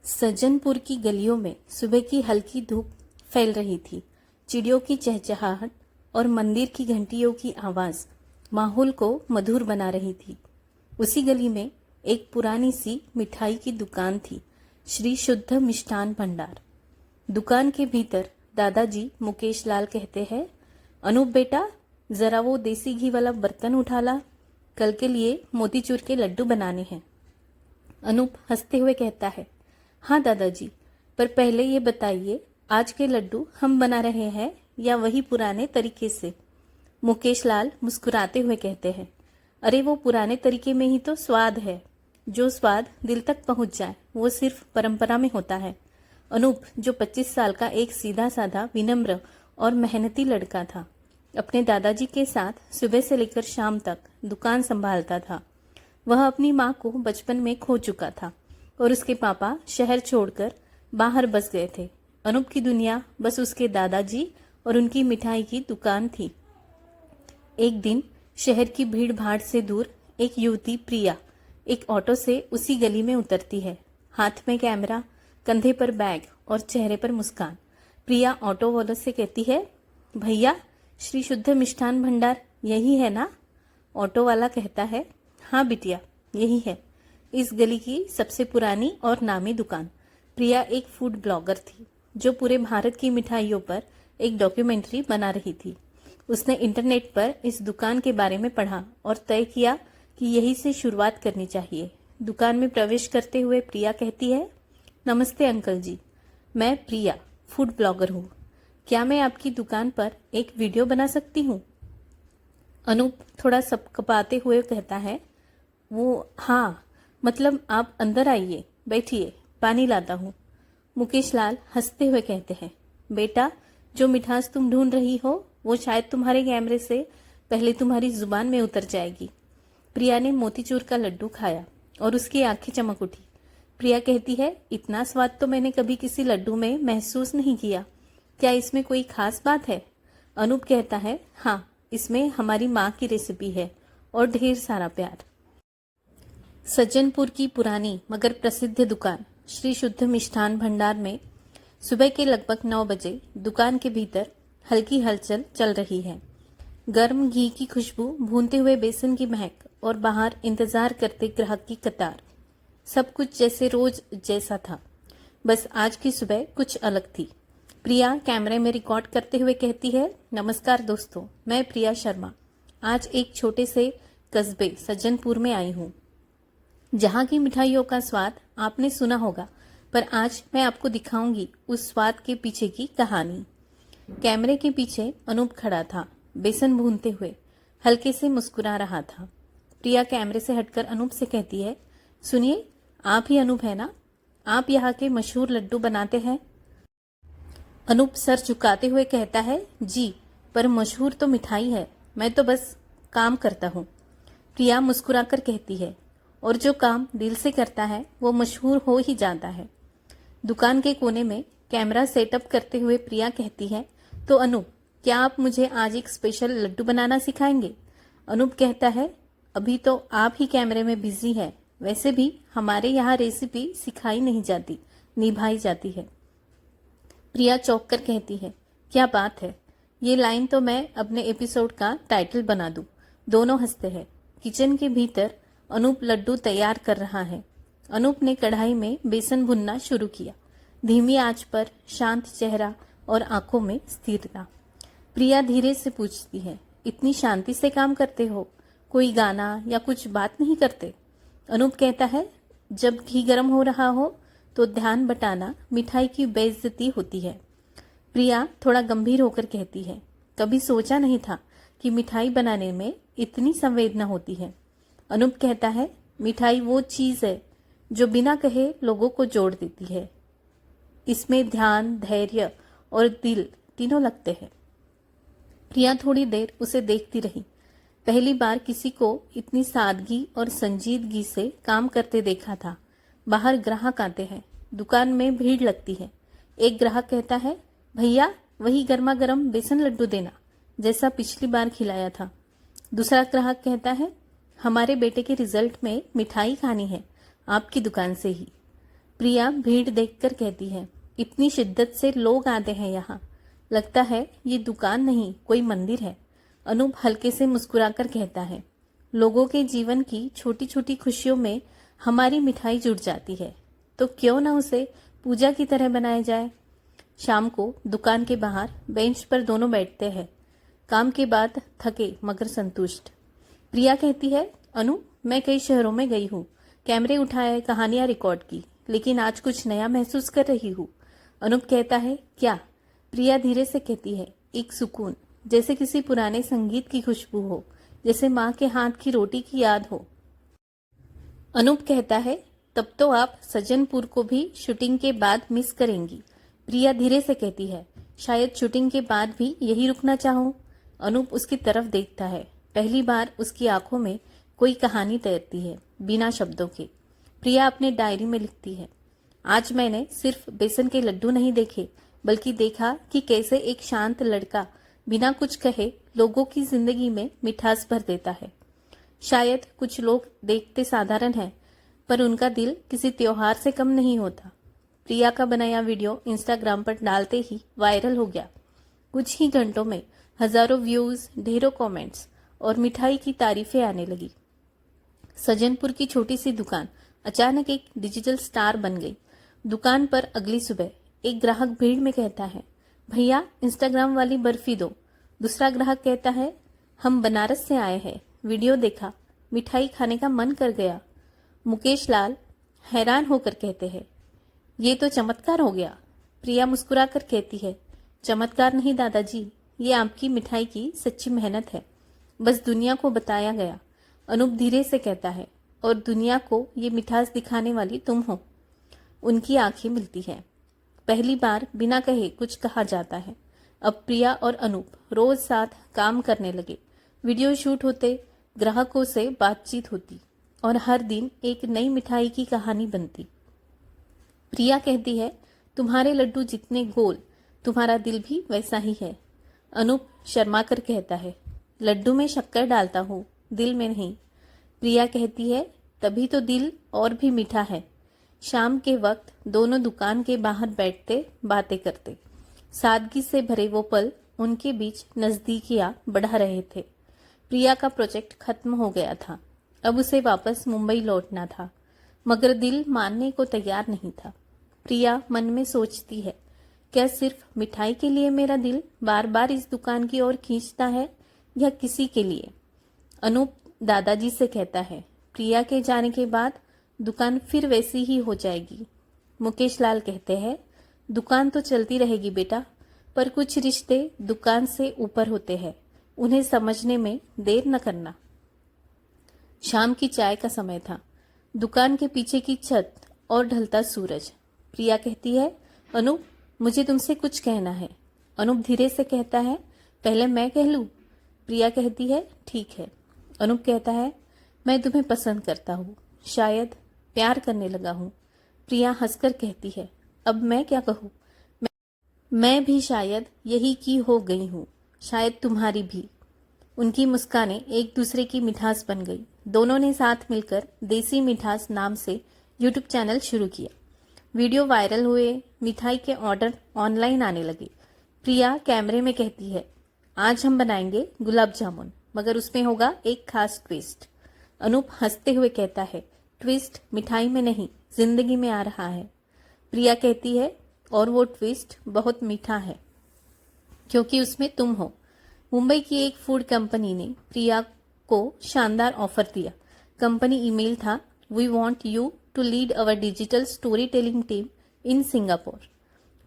सज्जनपुर की गलियों में सुबह की हल्की धूप फैल रही थी। चिड़ियों की चहचहाहट और मंदिर की घंटियों की आवाज माहौल को मधुर बना रही थी। उसी गली में एक पुरानी सी मिठाई की दुकान थी, श्री शुद्ध मिष्ठान भंडार। दुकान के भीतर दादाजी मुकेश लाल कहते हैं, अनूप बेटा, जरा वो देसी घी वाला बर्तन उठा ला, कल के लिए मोतीचूर के लड्डू बनाने हैं। अनूप हंसते हुए कहता है, हाँ दादाजी, पर पहले ये बताइए, आज के लड्डू हम बना रहे हैं या वही पुराने तरीके से? मुकेश लाल मुस्कुराते हुए कहते हैं, अरे वो पुराने तरीके में ही तो स्वाद है। जो स्वाद दिल तक पहुंच जाए वो सिर्फ परंपरा में होता है। अनूप, जो 25 साल का एक सीधा साधा विनम्र और मेहनती लड़का था, अपने दादाजी के साथ सुबह से लेकर शाम तक दुकान संभालता था। वह अपनी माँ को बचपन में खो चुका था और उसके पापा शहर छोड़कर बाहर बस गए थे। अनूप की दुनिया बस उसके दादाजी और उनकी मिठाई की दुकान थी। एक दिन शहर की भीड़ भाड़ से दूर एक युवती प्रिया एक ऑटो से उसी गली में उतरती है। हाथ में कैमरा, कंधे पर बैग और चेहरे पर मुस्कान। प्रिया ऑटो वाले से कहती है, भैया, श्री शुद्ध मिष्ठान भंडार यही है ना? ऑटो वाला कहता है, हाँ बिटिया, यही है, इस गली की सबसे पुरानी और नामी दुकान। प्रिया एक फूड ब्लॉगर थी जो पूरे भारत की मिठाइयों पर एक डॉक्यूमेंट्री बना रही थी। उसने इंटरनेट पर इस दुकान के बारे में पढ़ा और तय किया कि यहीं से शुरुआत करनी चाहिए। दुकान में प्रवेश करते हुए प्रिया कहती है, नमस्ते अंकल जी, मैं प्रिया फूड ब्लॉगर हूँ। क्या मैं आपकी दुकान पर एक वीडियो बना सकती हूँ? अनूप थोड़ा सकपकाते हुए कहता है, वो हाँ, मतलब आप अंदर आइए, बैठिए, पानी लाता हूँ। मुकेश लाल हंसते हुए कहते हैं, बेटा, जो मिठास तुम ढूंढ रही हो वो शायद तुम्हारे कैमरे से पहले तुम्हारी जुबान में उतर जाएगी। प्रिया ने मोतीचूर का लड्डू खाया और उसकी आंखें चमक उठी। प्रिया कहती है, इतना स्वाद तो मैंने कभी किसी लड्डू में महसूस नहीं किया। क्या इसमें कोई खास बात है? अनूप कहता है, हाँ, इसमें हमारी माँ की रेसिपी है और ढेर सारा प्यार। सज्जनपुर की पुरानी मगर प्रसिद्ध दुकान श्री शुद्ध मिष्ठान भंडार में सुबह के लगभग 9 बजे दुकान के भीतर हल्की हलचल चल रही है। गर्म घी की खुशबू, भूनते हुए बेसन की महक और बाहर इंतजार करते ग्राहक की कतार। सब कुछ जैसे रोज जैसा था, बस आज की सुबह कुछ अलग थी। प्रिया कैमरे में रिकॉर्ड करते हुए कहती है, नमस्कार दोस्तों, मैं प्रिया शर्मा आज एक छोटे से कस्बे सज्जनपुर में आई हूँ, जहाँ की मिठाइयों का स्वाद आपने सुना होगा, पर आज मैं आपको दिखाऊंगी उस स्वाद के पीछे की कहानी। कैमरे के पीछे अनूप खड़ा था, बेसन भूनते हुए हल्के से मुस्कुरा रहा था। प्रिया कैमरे से हटकर अनूप से कहती है, सुनिए, आप ही अनूप है ना? आप यहाँ के मशहूर लड्डू बनाते हैं? अनूप सर झुकाते हुए कहता है, जी, पर मशहूर तो मिठाई है, मैं तो बस काम करता हूँ। प्रिया मुस्कुराकर कहती है, और जो काम दिल से करता है वो मशहूर हो ही जाता है। दुकान के कोने में कैमरा सेटअप करते हुए प्रिया कहती है, तो अनूप, क्या आप मुझे आज एक स्पेशल लड्डू बनाना सिखाएंगे? अनूप कहता है, अभी तो आप ही कैमरे में बिजी है, वैसे भी हमारे यहाँ रेसिपी सिखाई नहीं जाती, निभाई जाती है। प्रिया चौंक कर कहती है, क्या बात है, ये लाइन तो मैं अपने एपिसोड का टाइटल बना दूं। दोनों हंसते हैं। किचन के भीतर अनूप लड्डू तैयार कर रहा है। अनूप ने कढ़ाई में बेसन भुनना शुरू किया, धीमी आंच पर, शांत चेहरा और आंखों में स्थिरता। प्रिया धीरे से पूछती है, इतनी शांति से काम करते हो, कोई गाना या कुछ बात नहीं करते? अनूप कहता है, जब घी गर्म हो रहा हो तो ध्यान बटाना मिठाई की बेइज्जती होती है। प्रिया थोड़ा गंभीर होकर कहती है, कभी सोचा नहीं था कि मिठाई बनाने में इतनी संवेदना होती है। अनूप कहता है, मिठाई वो चीज है जो बिना कहे लोगों को जोड़ देती है। इसमें ध्यान, धैर्य और दिल तीनों लगते हैं। प्रिया थोड़ी देर उसे देखती रही। पहली बार किसी को इतनी सादगी और संजीदगी से काम करते देखा था। बाहर ग्राहक आते हैं, दुकान में भीड़ लगती है। एक ग्राहक कहता है, भैया, वही गर्मा गर्म बेसन लड्डू देना, जैसा पिछली बार खिलाया था। दूसरा ग्राहक कहता है, हमारे बेटे के रिजल्ट में मिठाई खानी है, आपकी दुकान से ही। प्रिया भीड़ देखकर कहती है, इतनी शिद्दत से लोग आते हैं यहाँ, लगता है ये दुकान नहीं कोई मंदिर है। अनूप हल्के से मुस्कुराकर कहता है, लोगों के जीवन की छोटी छोटी खुशियों में हमारी मिठाई जुड़ जाती है, तो क्यों ना उसे पूजा की तरह बनाया जाए। शाम को दुकान के बाहर बेंच पर दोनों बैठते हैं, काम के बाद थके मगर संतुष्ट। प्रिया कहती है, अनु मैं कई शहरों में गई हूँ, कैमरे उठाए, कहानियां रिकॉर्ड की, लेकिन आज कुछ नया महसूस कर रही हूँ। अनूप कहता है, क्या? प्रिया धीरे से कहती है, एक सुकून, जैसे किसी पुराने संगीत की खुशबू हो, जैसे माँ के हाथ की रोटी की याद हो। अनूप कहता है, तब तो आप सज्जनपुर को भी शूटिंग के बाद मिस करेंगी। प्रिया धीरे से कहती है, शायद शूटिंग के बाद भी यही रुकना चाहूं। अनूप उसकी तरफ देखता है, पहली बार उसकी आंखों में कोई कहानी तैरती है, बिना शब्दों के। प्रिया अपने डायरी में लिखती है, आज मैंने सिर्फ बेसन के लड्डू नहीं देखे, बल्कि देखा कि कैसे एक शांत लड़का बिना कुछ कहे लोगों की जिंदगी में मिठास भर देता है। शायद कुछ लोग देखते साधारण हैं, पर उनका दिल किसी त्योहार से कम नहीं होता। प्रिया का बनाया वीडियो इंस्टाग्राम पर डालते ही वायरल हो गया। कुछ ही घंटों में हजारों व्यूज, ढेरों कमेंट्स और मिठाई की तारीफें आने लगी। सज्जनपुर की छोटी सी दुकान अचानक एक डिजिटल स्टार बन गई। दुकान पर अगली सुबह एक ग्राहक भीड़ में कहता है, भैया इंस्टाग्राम वाली बर्फी दो। दूसरा ग्राहक कहता है, हम बनारस से आए हैं, वीडियो देखा, मिठाई खाने का मन कर गया। मुकेश लाल हैरान होकर कहते हैं, ये तो चमत्कार हो गया। प्रिया मुस्कुराकर कहती है, चमत्कार नहीं दादाजी, ये आपकी मिठाई की सच्ची मेहनत है, बस दुनिया को बताया गया। अनूप धीरे से कहता है, और दुनिया को ये मिठास दिखाने वाली तुम हो। उनकी आंखें मिलती हैं। पहली बार बिना कहे कुछ कहा जाता है। अब प्रिया और अनूप रोज साथ काम करने लगे। वीडियो शूट होते, ग्राहकों से बातचीत होती और हर दिन एक नई मिठाई की कहानी बनती। प्रिया कहती है, तुम्हारे लड्डू जितने गोल, तुम्हारा दिल भी वैसा ही है। अनूप शर्मा कर कहता है, लड्डू में शक्कर डालता हूँ, दिल में नहीं। प्रिया कहती है, तभी तो दिल और भी मीठा है। शाम के वक्त दोनों दुकान के बाहर बैठते बातें करते। सादगी से भरे वो पल उनके बीच नजदीकियां बढ़ा रहे थे। प्रिया का प्रोजेक्ट खत्म हो गया था, अब उसे वापस मुंबई लौटना था, मगर दिल मानने को तैयार नहीं था। प्रिया मन में सोचती है, क्या सिर्फ मिठाई के लिए मेरा दिल बार बार इस दुकान की ओर खींचता है, या किसी के लिए? अनूप दादाजी से कहता है, प्रिया के जाने के बाद दुकान फिर वैसी ही हो जाएगी। मुकेश लाल कहते हैं, दुकान तो चलती रहेगी बेटा, पर कुछ रिश्ते दुकान से ऊपर होते हैं, उन्हें समझने में देर न करना। शाम की चाय का समय था। दुकान के पीछे की छत और ढलता सूरज। प्रिया कहती है, अनूप मुझे तुमसे कुछ कहना है। अनूप धीरे से कहता है, पहले मैं कह लूं? प्रिया कहती है, ठीक है। अनूप कहता है, मैं तुम्हें पसंद करता हूँ, शायद प्यार करने लगा हूँ। प्रिया हंसकर कहती है, अब मैं क्या कहूँ? मैं भी शायद यही की हो गई हूँ, शायद तुम्हारी भी। उनकी मुस्कानें एक दूसरे की मिठास बन गई। दोनों ने साथ मिलकर देसी मिठास नाम से यूट्यूब चैनल शुरू किया। वीडियो वायरल हुए, मिठाई के ऑर्डर ऑनलाइन आने लगे। प्रिया कैमरे में कहती है, आज हम बनाएंगे गुलाब जामुन, मगर उसमें होगा एक खास ट्विस्ट। अनूप हंसते हुए कहता है, ट्विस्ट मिठाई में नहीं, जिंदगी में आ रहा है। प्रिया कहती है, और वो ट्विस्ट बहुत मीठा है, क्योंकि उसमें तुम हो। मुंबई की एक फूड कंपनी ने प्रिया को शानदार ऑफर दिया। कंपनी ईमेल था, we want you to lead our digital story telling team in Singapore.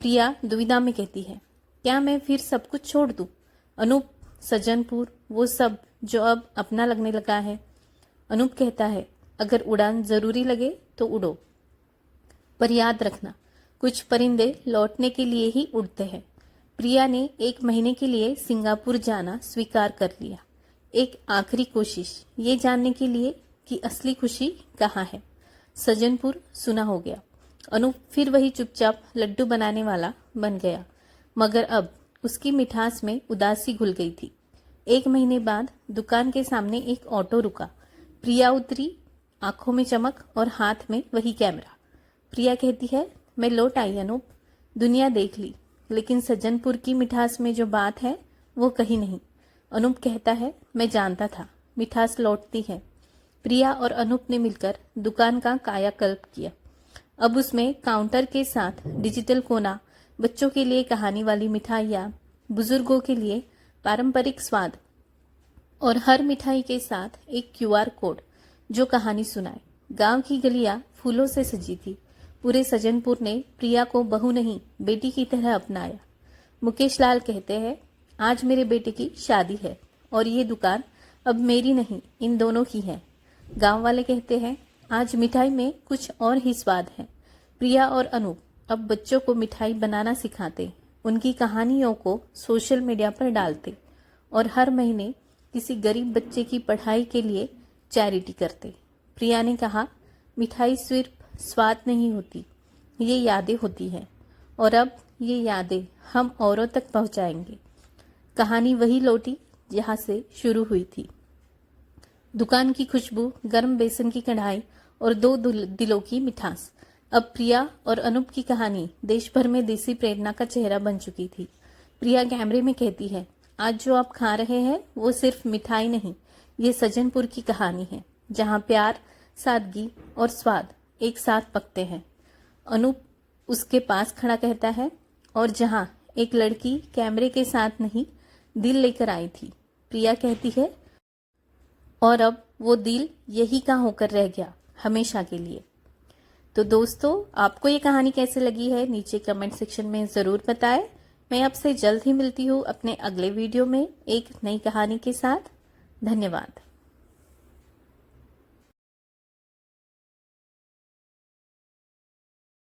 Priya दुविधा में कहती है, क्या मैं फिर सब कुछ छोड़ दूं? अनूप, सज्जनपुर, वो सब जो अब अपना लगने लगा है। अनूप कहता है, अगर उड़ान जरूरी लगे तो उड़ो, पर याद रखना कुछ परिंदे लौटने के लिए ही उड़ते हैं। प्रिया ने 1 महीने के लिए सिंगापुर जाना स्वीकार कर लिया। एक आखिरी कोशिश, ये जानने के लिए कि असली खुशी कहाँ है। सज्जनपुर सुना हो गया। अनूप फिर वही चुपचाप लड्डू बनाने वाला बन गया, मगर अब उसकी मिठास में उदासी घुल गई थी। 1 महीने बाद दुकान के सामने एक ऑटो रुका। प्रिया उतरी, आंखों में चमक और हाथ में वही कैमरा। प्रिया कहती है, मैं लौट आई अनूप, दुनिया देख ली, लेकिन सज्जनपुर की मिठास में जो बात है वो कहीं नहीं। अनूप कहता है, मैं जानता था मिठास लौटती है। प्रिया और अनूप ने मिलकर दुकान का कायाकल्प किया। अब उसमें काउंटर के साथ डिजिटल कोना, बच्चों के लिए कहानी वाली मिठाइयाँ, बुजुर्गों के लिए पारंपरिक स्वाद और हर मिठाई के साथ एक QR कोड जो कहानी सुनाए। गांव की गलियां फूलों से सजी थी। पूरे सज्जनपुर ने प्रिया को बहू नहीं बेटी की तरह अपनाया। मुकेश लाल कहते हैं, आज मेरे बेटे की शादी है और ये दुकान अब मेरी नहीं इन दोनों की है। गांव वाले कहते हैं, आज मिठाई में कुछ और ही स्वाद है। प्रिया और अनूप अब बच्चों को मिठाई बनाना सिखाते, उनकी कहानियों को सोशल मीडिया पर डालते और हर महीने किसी गरीब बच्चे की पढ़ाई के लिए चैरिटी करते। प्रिया ने कहा, मिठाई सिर्फ स्वाद नहीं होती, ये यादें होती हैं और अब ये यादें हम औरों तक पहुंचाएंगे। कहानी वही लौटी जहां से शुरू हुई थी। दुकान की खुशबू, गर्म बेसन की कढ़ाई और दो दिलों की मिठास। अब प्रिया और अनूप की कहानी देश भर में देसी प्रेरणा का चेहरा बन चुकी थी। प्रिया कैमरे में कहती है, आज जो आप खा रहे हैं वो सिर्फ मिठाई नहीं, ये सज्जनपुर की कहानी है जहाँ प्यार, सादगी और स्वाद एक साथ पकते हैं। अनूप उसके पास खड़ा कहता है, और जहाँ एक लड़की कैमरे के साथ नहीं दिल लेकर आई थी। प्रिया कहती है, और अब वो दिल यही का होकर रह गया हमेशा के लिए। तो दोस्तों, आपको ये कहानी कैसे लगी है नीचे कमेंट सेक्शन में ज़रूर बताएं। मैं आपसे जल्द ही मिलती हूँ अपने अगले वीडियो में एक नई कहानी के साथ। धन्यवाद।